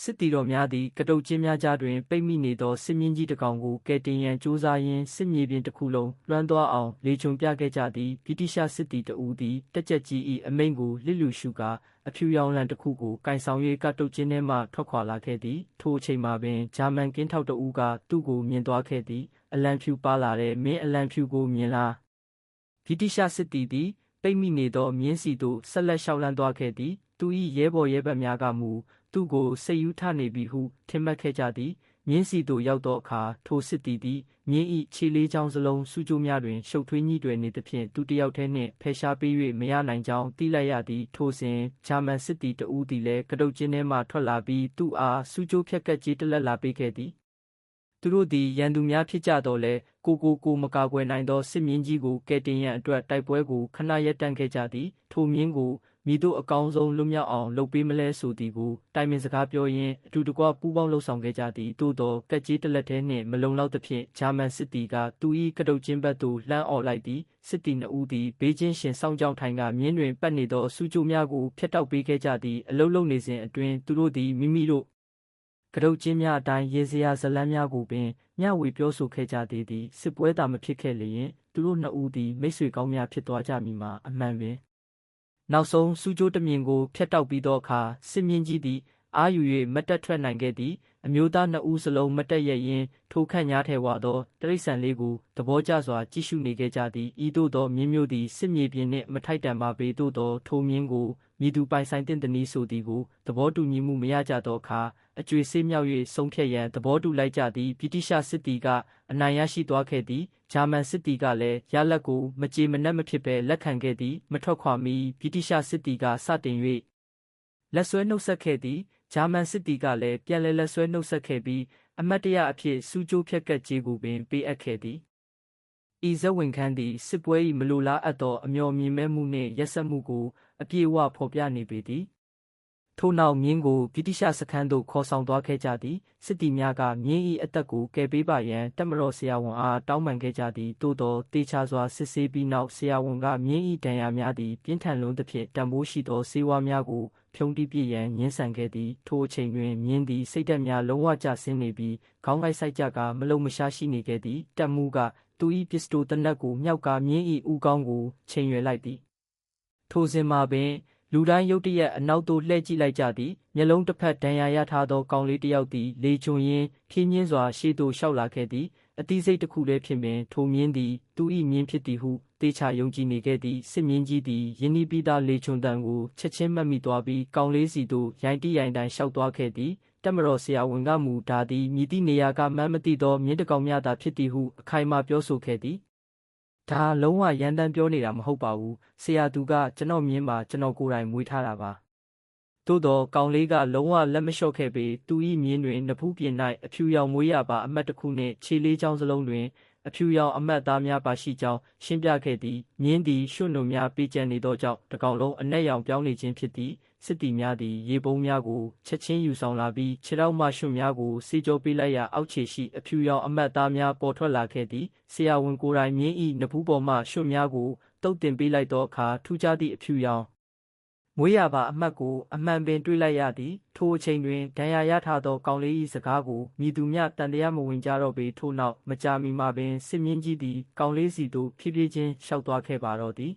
စစ်တီတော်များသည်ကတုတ်ချင်းများကြားတွင်ပိတ်မိနေသောစစ်မြင်းကြီးတစ်ကောင်ကိုကယ်တင်ရန်ကြိုးစားရင်းစစ်မြေပြင်တစ်ခုလုံးလွှမ်းသွားအောင်လေချုံပြခဲ့ကြသည်ဗြိတိရှစစ်တီတဦးသည်တက်ကြက်ကြီး၏အမိန့်ကိုလစ်လျူရှုကာအဖြူရောင်လံတစ်ခုကိုကင်ဆောင်၍ကတုတ်ချင်းထဲမှထွက်ခွာလာခဲ့သည်ထိုအချိန်မှာပင်ဂျာမန်ကင်းထောက်တဦးကသူ့ကိုမြင်သွားခဲ့သည်အလံဖြူပါလာတဲ့မင်းအလံဖြူကိုမြင်လားဗြိတိရှစစ်တီသည်ပိတ်မိနေသောမြင်းစီသို့ဆက်လက်လျှောက်လှမ်းသွားခဲ့သည်သူ၏ရဲဘော်ရဲဘက်များကမူသူ့ကိုစိတ်ယူထနေပြီဟုထင်မှတ်ခဲ့ကြသည်မြင်းစီသို့ရောက်သောအခါထိုစစ်တီသည်မြင်း၏ခြေလေးချောင်းစလုံးစူးကြိုးများတွင်ရှုပ်ထွေးညှိတွယ်နေသဖြင့်သူတယောက်တည်းနှင့်ဖယ်ရှားပေး၍မရနိုင်ကြောင်းသိလိုက်ရသည်ထိုစဉ်ဂျာမန်စစ်တီတဦးသည်လည်းကတုတ်ကျင်းထဲမှထွက်လာပြီးသူ့အားစူးကြိုးဖြတ်ကတ်ကြီးတစ်လက်လာပေးခဲ့သည်သူတို့သည်ရန်သူများဖြစ်ကြတော့လဲကိုမကာကွယ်နိုင်သောစစ်မြင်းကြီးကိုကယ်တင်ရန်အတွက်တိုက်ပွဲကိုခဏရပ်တန့်ခဲ့ကြသည်ထိုမြင်းကိုမိတို့အကောင်းဆုံးလွတ်မြောက်အောင်လုပ်ပေးမလဲဆိုသည်ကိုတိုင်ပင်စကားပြောရင်းအတူတကွပူးပေါင်းလှုပ်ဆောင်ခဲ့ကြသည်သို့သောကက်ကြီးတစ်လက်ထဲနှင့်မလုံလောက်သဖြင့်ဂျာမန်စစ်တီကသူ၏ကတုတ်ချင်းဘက်သို့လှမ်းအော်လိုက်သည်စစ်တီနှစ်ဦးသည်ဘေးချင်းရှင်စောင့်ကြောင်းထိုင်ကမြင်းတွင်ပတ်နေသောစူးကြိုးများကိုဖျက်တောက်ပေးခဲ့ကြသည်အလုံးလုံးနေစဉ်အတွင်းသူတို့သည်မိမိတို့ကတုတ်ချင်းများအတိုင်းရေစရာဇလန်းများကိုပင်မျှဝေပြောဆိုခဲ့ကြသေးသည်စစ်ပွဲသာမဖြစ်ခဲ့လျင်သူတို့နှစ်ဦးသည်မိတ်ဆွေကောင်းများဖြစ်သွားကြမည်မှာအမှန်ပင်နောက်ဆုံးစူးကြိုးတမြင်ကိုဖျက်တောက်ပြီးသောအခါစစ်မြင်းကြီးသည်အားယူ၍မတ်တက်ထွက်နိုင်ခဲ့သည်အမျိုးသားနှစ်ဦးစလုံးမတ်တက်ရရင်းထိုခန့်ညားထဲဝါသောတရိษံလေးကိုသဘောကျစွာကြည့်ရှုနေခဲ့ကြသည်ဤသို့သောမြင်းမျိုးသည်စစ်မြေပြင်နှင့်မထိုက်တန်ပါပေသို့သောထိုမြင်းကိုမည်သူပိုင်ဆိုင်သင့်သည်နည်းဆိုသည်ကိုသဘောတူညီမှုမရကြသောအခါအကျွေဆေးမြောက်၍ဆုံးဖြတ်ရန်သဘောတူလိုက်ကြသည်ဗြိတိရှစစ်တီကအနိုင်ရရှိသွားခဲ့သည်ဂျာမန်စစ်တီကလည်းရလက်ကိုမကြေမနက်မဖြစ်ဘဲလက်ခံခဲ့သည်မထွက်ခွာမီဗြိတိရှစစ်တီကစတင်၍လက်ဆွဲနှုတ်ဆက်ခဲ့သည်ဂျာမန်စစ်တီကလည်းပြန်လည်လက်ဆွဲနှုတ်ဆက်ခဲ့ပြီးအမတ်တရအဖြစ်စူးကြိုးဖြတ်ကတ်ကြေးကိုပင်ပေးအပ်ခဲ့သည်ဤဇဝင်ခန်းသည်စစ်ပွဲ၏မလိုလားအပ်သောအမျှော်မြင်မဲ့မှုနှင့်ရက်စက်မှုကိုအပြည့်အဝဖော်ပြနေပေသည်ထို့နောက်မြင်းကိုဗြိတိရှစခန်းသို့ခေါ်ဆောင်သွားခဲ့ကြသည်စစ်တီများကမြင်း၏အသက်ကိုကယ်ပေးပါရန်တပ်မတော်ဆရာဝန်အားတောင်းပန်ခဲ့ကြသည်သို့သောတေချာစွာစစ်ဆေးပြီးနောက်ဆရာဝန်ကမြင်း၏ဒဏ်ရာများသည်ပြင်းထန်လွန်းသဖြင့်တန်ဖိုးရှိသောဆေးဝါးများကိုဖြုံးတီးပြရန်ငြင်းဆန်ခဲ့သည်ထိုအချိန်တွင်မြင်းသည်စိတ်ဓာတ်များလုံးဝကျဆင်းနေပြီးခေါင်းကိုက်စိုက်ကြကာမလုံမရှားရှိနေခဲ့သည်တပ်မှူးကသူ၏ပစ္စတိုသေနတ်ကိုမြှောက်ကာမြင်း၏ဦးခေါင်းကိုချိန်ရွယ်လိုက်သည်ထိုစဉ်မှာပင်လူတိုင်းရုတ်တရက်အနောက်သို့လှည့်ကြည့်လိုက်ကြသည်မျက်လုံးတစ်ဖက်ဒဏ်ရာရထားသောကောင်လေးတစ်ယောက်သည်လေချုံရင်းဖြင်းညင်းစွာရှေ့သို့လျှောက်လာခဲ့သည်အသီးစိတ်တစ်ခုတည်းဖြင့်ပင်ထိုမြင်းသည်သူ၏မြင်းဖြစ်သည်ဟုသေချာယုံကြည်နေခဲ့သည်စစ်မြင်းကြီးသည်ယင်းဤပိသားလေချုံတန်ကိုချက်ချင်းမှတ်မိသွားပြီးကောင်လေးစီသို့ရိုင်းတိရိုင်းတိုင်းလျှောက်သွားခဲ့သည်တပ်မတော်ဆရာဝန်ကမူဒါသည်မြည်သည့်နေရာကမှန်းမသိသောမြင်းတကောင်များသာဖြစ်သည်ဟုအခိုင်အမာပြောဆိုခဲ့သည်ဒါလုံးဝရန်တမ်းပြောနေတာမဟုတ်ပါဘူးဆရာသူကကျွန်တော်မြင်းပါကျွန်တော်ကိုယ်တိုင်မွေးထားတာပါသို့တော့ကောင်လေးကလုံးဝလက်မလျှော့ခဲ့ပေသူ၏မြင်းတွင်နဖူးပြင်၌အဖြူရောင်မွေးရပါအမတ်တစ်ခုနှင့်ခြေလေးချောင်းစလုံးတွင်အဖြူရောင်အမတ်သားများပါရှိကြောင်းရှင်းပြခဲ့သည်မြင်းသည်ရွှွနုံများပေးကျန်နေသောကြောင့်တကောင်လုံးအနက်ရောင်ပြောင်းနေခြင်းဖြစ်သည်စစ်တီများသည်ရေပုံးများကိုချက်ချင်းယူဆောင်လာပြီးခြေထောက်မှရွှွများကိုစေကြောပေးလိုက်ရာအောက်ခြေရှိအဖြူရောင်အမတ်သားများပေါ်ထွက်လာခဲ့သည်ဆရာဝန်ကိုယ်တိုင်မြင်း၏နဖူးပေါ်မှရွှွများကိုတုတ်တင်ပေးလိုက်သောအခါထူးခြားသည့်အဖြူရောင်မွေးရပါအမတ်ကိုအမှန်ပင်တွေ့လိုက်ရသည်ထိုအချိန်တွင်ဒဏ်ရာရထားသောကောင်လေး၏စကားကိုမည်သူမျှတန်တရားမဝင်ကြတော့ပေထို့နောက်မကြာမီမှပင်စစ်မြင်းကြီးသည်ကောင်လေးစီသို့ဖြည်းဖြည်းချင်းလျှောက်သွားခဲ့ပါတော့သည်